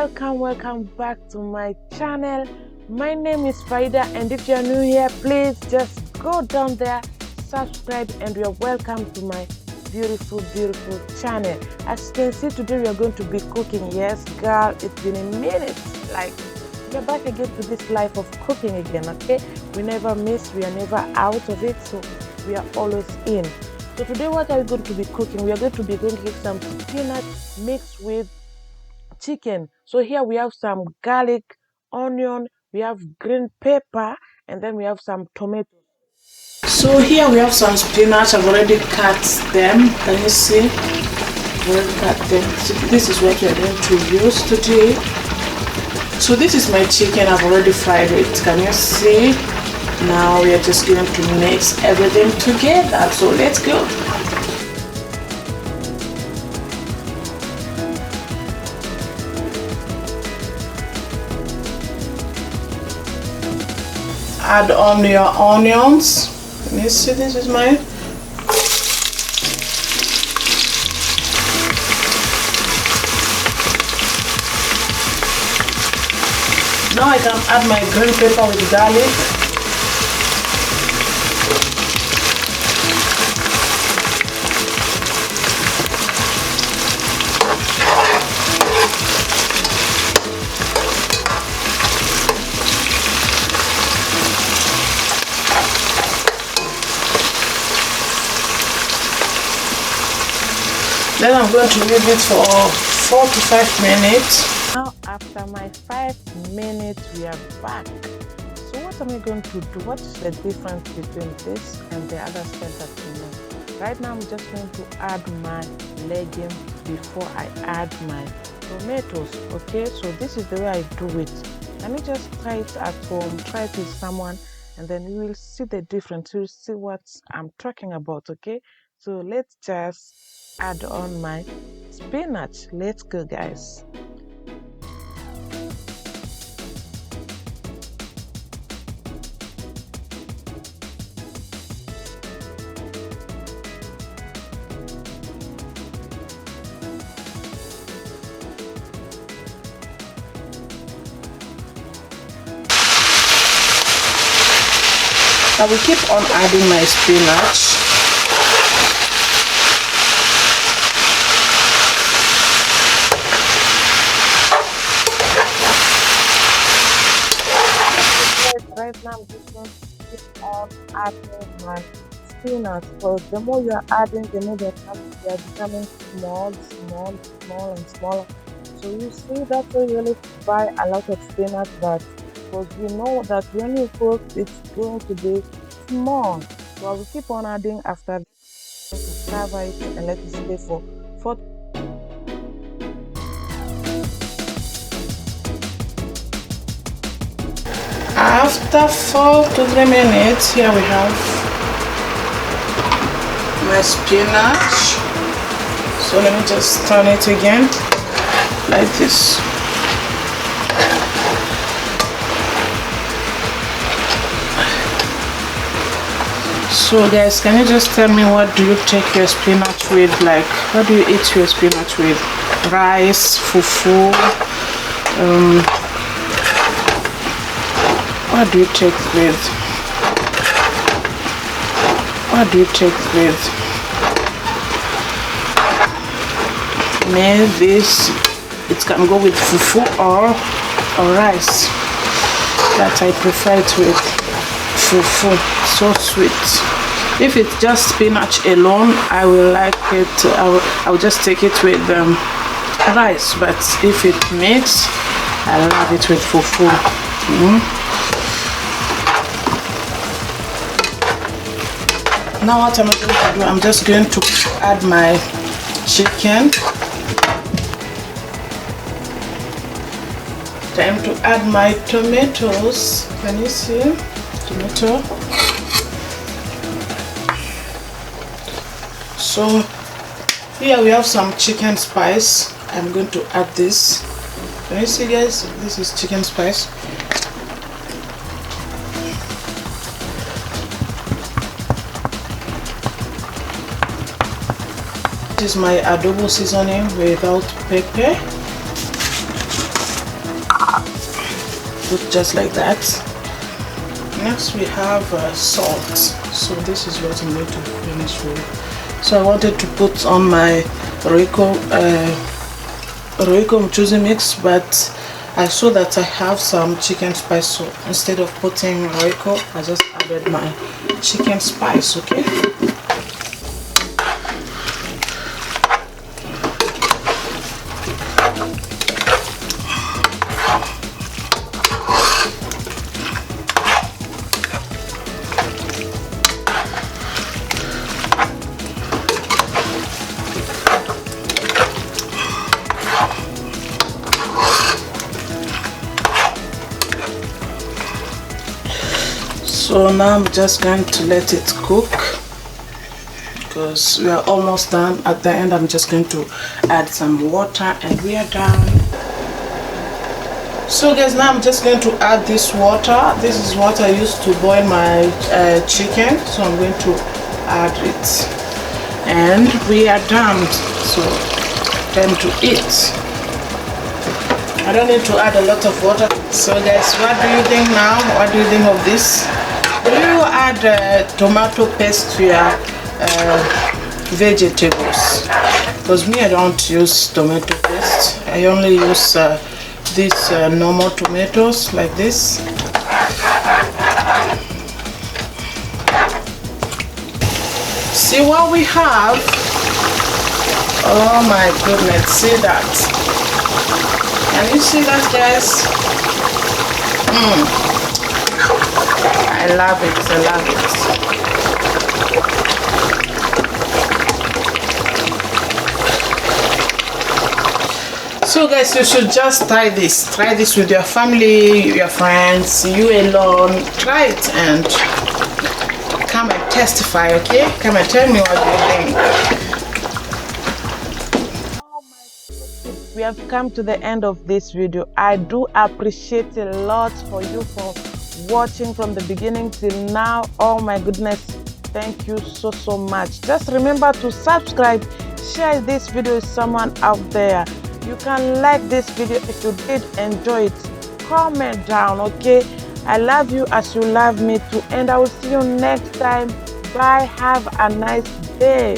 welcome back to my channel. My name is Faida, and if you're new here, please just go down there, subscribe, and you're welcome to my beautiful channel. As you can see, today we are going to be cooking. Yes girl, it's been a minute, like we're back again to this life of cooking again. Okay, we never miss, we are never out of it, so we are always in. So today what are we going to be cooking? We are going to be cooking some spinach mixed with chicken. So here we have some garlic, onion, we have green pepper, and then we have some tomatoes. So here we have some spinach. I've already cut them. Can you see? I've already cut them. So this is what we are going to use today. So this is my chicken. I've already fried it. Can you see? Now we are just going to mix everything together. So let's go. Add on your onions. Can you see this is mine? Now I can add my green pepper with garlic. Then I'm going to leave it for 4 to 5 minutes. Now after my 5 minutes, we are back. So what am I going to do? What is the difference between this and the other step that you know? Right now I'm just going to add my legumes before I add my tomatoes. Okay, so this is the way I do it. Let me just try it at home, try it with someone, and then you will see the difference. You'll see what I'm talking about. Okay, so let's just add on my spinach. Let's go, guys. I will keep on adding my spinach. Right now I'm just going to keep on adding my spinach, because the more you are adding, the more they are becoming small and smaller. So you see, that's why you really buy a lot of spinach, but because you know that when you cook it's going to be small. So I will keep on adding after this, cover it and let it stay for 4. After 4 to 3 minutes, here we have my spinach. So let me just turn it again like this. So guys, can you just tell me, what do you take your spinach with? Like, what do you eat your spinach with? Rice, fufu, what do you take with? What do you take with? Maybe this, it can go with fufu or rice. But I prefer it with fufu. So sweet. If it's just spinach alone, I will like it. I will just take it with rice. But if it mix, I love it with fufu. Now what I'm going to do, I'm just going to add my chicken. Time to add my tomatoes. Can you see? Tomato. So here we have some chicken spice. I'm going to add this. Can you see, guys? This is chicken spice. This is my adobo seasoning without pepper. put just like that. Next we have salt. So this is what I'm going to finish with. So I wanted to put on my Royco mchuzi mix, but I saw that I have some chicken spice, so instead of putting Royco, I just added my chicken spice. Okay. So now I'm just going to let it cook because we are almost done. At the end, I'm just going to add some water and we are done. So guys, now I'm just going to add this water. This is what I used to boil my chicken, so I'm going to add it and we are done. So time to eat. I don't need to add a lot of water. So guys, what do you think now? What do you think of this? Do you add tomato paste to your vegetables? Because me, I don't use tomato paste. I only use these normal tomatoes like this. See what we have? Oh my goodness, see that? Can you see that, guys? I love it, I love it. So guys, you should just try this. Try this with your family, your friends, you alone. Try it and come and testify, okay? Come and tell me what you think. We have come to the end of this video. I do appreciate a lot for you for watching from the beginning till now. Oh my goodness, thank you so much. Just remember to subscribe, share this video with someone out there. You can like this video if you did enjoy it. Comment down, okay? I love you as you love me too, and I will see you next time. Bye. Have a nice day.